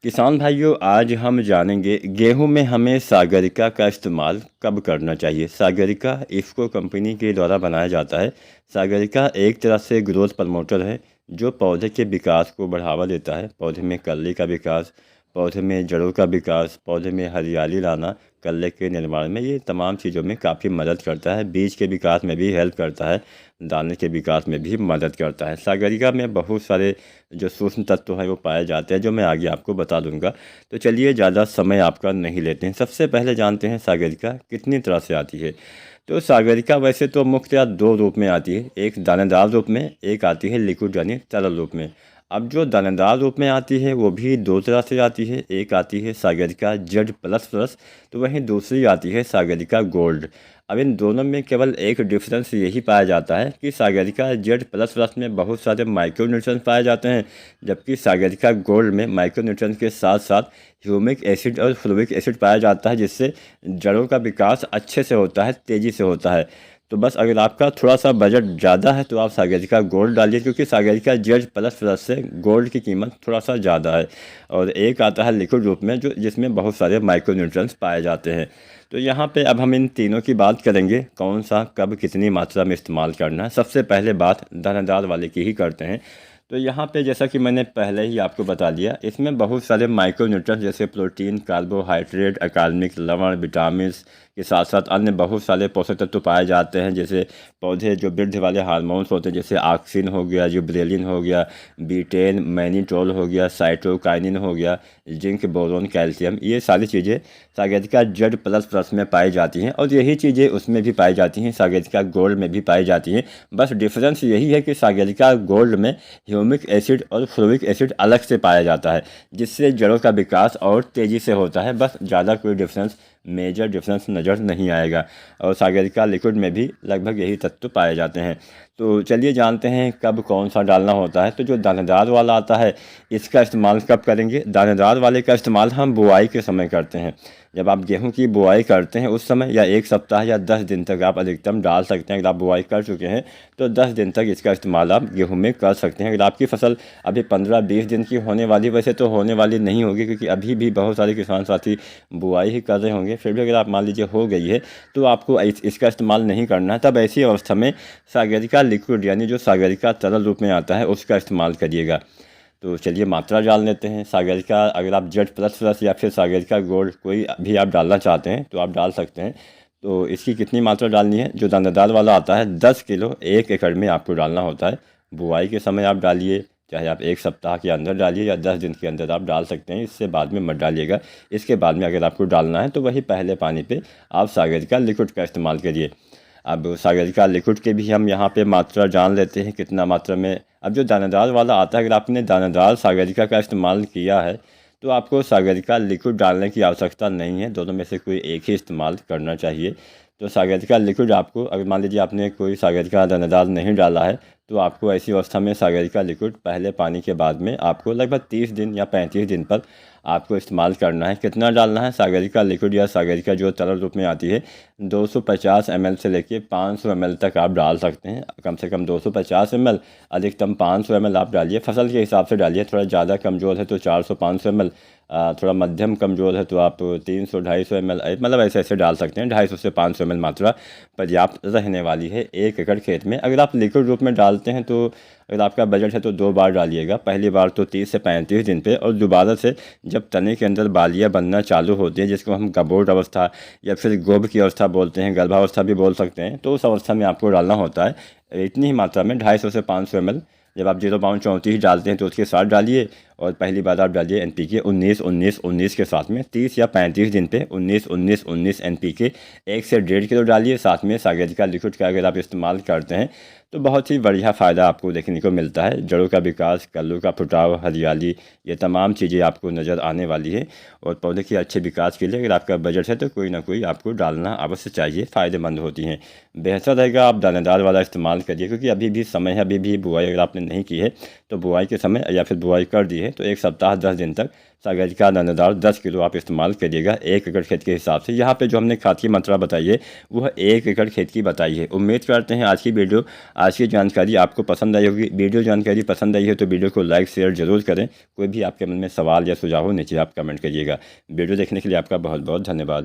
किसान भाइयों, आज हम जानेंगे गेहूं में हमें सागरिका का इस्तेमाल कब करना चाहिए। सागरिका इफ़को कंपनी के द्वारा बनाया जाता है। सागरिका एक तरह से ग्रोथ प्रमोटर है जो पौधे के विकास को बढ़ावा देता है। पौधे में कली का विकास, पौधे में जड़ों का विकास, पौधे में हरियाली लाना, कल्ले के निर्माण में ये तमाम चीज़ों में काफ़ी मदद करता है। बीज के विकास में भी हेल्प करता है, दाने के विकास में भी मदद करता है। सागरिका में बहुत सारे जो सूक्ष्म तत्व हैं वो पाए जाते हैं, जो मैं आगे आपको बता दूंगा। तो चलिए, ज़्यादा समय आपका नहीं लेते हैं। सबसे पहले जानते हैं सागरिका कितनी तरह से आती है। तो सागरिका वैसे तो मुख्यतः दो रूप में आती है, एक दानेदार रूप में, एक आती है लिक्विड यानी तरल रूप में। अब जो दानेदार रूप में आती है वो भी दो तरह से आती है, एक आती है सागरिका जेड प्लस प्लस, तो वहीं दूसरी आती है सागरिका गोल्ड। अब इन दोनों में केवल एक डिफरेंस यही पाया जाता है कि सागरिका जेड प्लस प्लस में बहुत सारे माइक्रोन्यूट्रिएंट्स पाए जाते हैं, जबकि सागरिका गोल्ड में माइक्रोन्यूट्रिएंट्स के साथ साथ ह्यूमिक एसिड और फ्लोरिक एसिड पाया जाता है, जिससे जड़ों का विकास अच्छे से होता है, तेज़ी से होता है। तो बस अगर आपका थोड़ा सा बजट ज़्यादा है तो आप सागरिका गोल्ड डालिए, क्योंकि सागरिका जेड प्लस प्लस से गोल्ड की कीमत थोड़ा सा ज़्यादा है। और एक आता है लिक्विड रूप में, जो जिसमें बहुत सारे माइक्रोन्यूट्रिएंट्स पाए जाते हैं। तो यहाँ पे अब हम इन तीनों की बात करेंगे, कौन सा कब कितनी मात्रा में इस्तेमाल करना है। सबसे पहले बात दानेदार वाले की ही करते हैं। तो यहाँ पे जैसा कि मैंने पहले ही आपको बता दिया, इसमें बहुत सारे माइक्रोन्यूट्रिएंट्स जैसे प्रोटीन, कार्बोहाइड्रेट, अकार्बनिक लवण, विटामिन के साथ साथ अन्य बहुत सारे पोषक तत्व पाए जाते हैं। जैसे पौधे जो वृद्धि वाले हार्मोन्स होते हैं, जैसे ऑक्सिन हो गया, जिब्रेलिन हो गया, बीटेन, मैनिटोल हो गया, साइटोकाइनिन हो गया, जिंक, बोरोन, कैल्शियम, ये सारी चीज़ें सागरिका जेड प्लस प्लस में पाई जाती हैं। और यही चीज़ें उसमें भी पाई जाती हैं, सागरिका गोल्ड में भी पाई जाती हैं। बस डिफरेंस यही है कि सागरिका गोल्ड में ह्यूमिक एसिड और फ्लोरिक एसिड अलग से पाया जाता है, जिससे जड़ों का विकास और तेज़ी से होता है। बस ज़्यादा कोई डिफरेंस, मेजर डिफरेंस नज़र नहीं आएगा। और सागरिका लिक्विड में भी लगभग यही तत्व पाए जाते हैं। तो चलिए जानते हैं कब कौन सा डालना होता है। तो जो दानेदार वाला आता है, इसका इस्तेमाल कब करेंगे। दानेदार वाले का इस्तेमाल हम बुआई के समय करते हैं। जब आप गेहूं की बुआई करते हैं उस समय, या एक सप्ताह या 10 दिन तक आप अधिकतम डाल सकते हैं। अगर आप बुआई कर चुके हैं तो 10 दिन तक इसका इस्तेमाल आप गेहूं में कर सकते हैं। अगर आपकी फसल अभी 15-20 दिन की होने वाली, वैसे तो होने वाली नहीं होगी क्योंकि अभी भी बहुत सारे किसान साथी बुआई ही कर रहे होंगे, फिर भी अगर आप मान लीजिए हो गई है तो आपको इसका इस्तेमाल नहीं करना है। तब ऐसी अवस्था में सागरिका लिक्विड यानी जो सागरिका तरल रूप में आता है उसका इस्तेमाल करिएगा। तो चलिए मात्रा डाल लेते हैं। सागरिका अगर आप जेड प्लस प्लस या फिर सागरिका गोल्ड कोई भी आप डालना चाहते हैं तो आप डाल सकते हैं। तो इसकी कितनी मात्रा डालनी है। जो दानेदार वाला आता है 10 किलो 1 एकड़ में आपको डालना होता है। बुआई के समय आप डालिए, चाहे आप एक सप्ताह के अंदर डालिए या 10 दिन के अंदर आप डाल सकते हैं, इससे बाद में मत डालिएगा। इसके बाद में अगर आपको डालना है तो वही पहले पानी पे आप सागरिका लिक्विड का इस्तेमाल करिए। अब सागरिका लिक्विड के भी हम यहाँ पे मात्रा जान लेते हैं कितना मात्रा में। अब जो दानेदार वाला आता है, अगर आपने दानेदार सागरिका का इस्तेमाल किया है तो आपको सागरिका लिक्विड डालने की आवश्यकता नहीं है, दोनों में से कोई एक ही इस्तेमाल करना चाहिए। तो सागरिका लिक्विड आपको, अगर मान लीजिए आपने कोई सागरिका दानेदार नहीं डाला है तो आपको ऐसी अवस्था में सागरिका लिक्विड पहले पानी के बाद में आपको लगभग 30 दिन या 35 दिन पर आपको इस्तेमाल करना है। कितना डालना है। सागरिका लिक्विड या सागरिका जो तरल रूप में आती है 250 ml से लेके 500 ml तक आप डाल सकते हैं। कम से कम 250 ml, अधिकतम 500 ml आप डालिए। फसल के हिसाब से डालिए, थोड़ा ज़्यादा कमज़ोर है तो 400-500 ml, थोड़ा मध्यम कमज़ोर है तो आप 300-250 ml, मतलब ऐसे ऐसे डाल सकते हैं। 250 से 500 ml मात्रा पर्याप्त रहने वाली है 1 एकड़ खेत में। अगर आप लिक्विड रूप में डालते हैं तो अगर आपका बजट है तो 2 बार डालिएगा। पहली बार तो 30 से 35 दिन पे, और दोबारा से जब तने के अंदर बालियाँ बनना चालू होती हैं, जिसको हम गबोट अवस्था या फिर गोब की अवस्था बोलते हैं, गर्भावस्था भी बोल सकते हैं, तो उस अवस्था में आपको डालना होता है इतनी ही मात्रा में 250 से 500 ml। जब आप 0.34 डालते हैं तो उसके साथ डालिए, और पहली बार आप डालिए NPK 19-19-19 के साथ में। 30 या 35 दिन पे 19-19-19 NPK 1 से 1.5 किलो डालिए। साथ में सागरिका लिक्विड का अगर आप इस्तेमाल करते हैं तो बहुत ही बढ़िया फ़ायदा आपको देखने को मिलता है। जड़ों का विकास, कल्लू का फुटाव, हरियाली, ये तमाम चीज़ें आपको नज़र आने वाली है। और पौधे के अच्छे विकास के लिए अगर आपका बजट है तो कोई ना कोई आपको डालना अवश्य चाहिए, फ़ायदेमंद होती हैं। बेहतर रहेगा आप दानेदार वाला इस्तेमाल करिए, क्योंकि अभी भी समय है, अभी भी बुआई अगर आपने नहीं की है तो बुआई के समय या फिर बुआई कर दी है है तो 1 सप्ताह 10 दिन तक सागरिका दानेदार 10 किलो आप इस्तेमाल करिएगा 1 एकड़ खेत के हिसाब से। यहाँ पे जो हमने खाद की मात्रा बताई है वह 1 एकड़ खेत की बताई है। उम्मीद करते हैं आज की जानकारी आपको पसंद आई होगी। वीडियो जानकारी पसंद आई है तो वीडियो को लाइक शेयर जरूर करें। कोई भी आपके मन में सवाल या सुझाव हो नीचे आप कमेंट करिएगा। वीडियो देखने के लिए आपका बहुत बहुत धन्यवाद।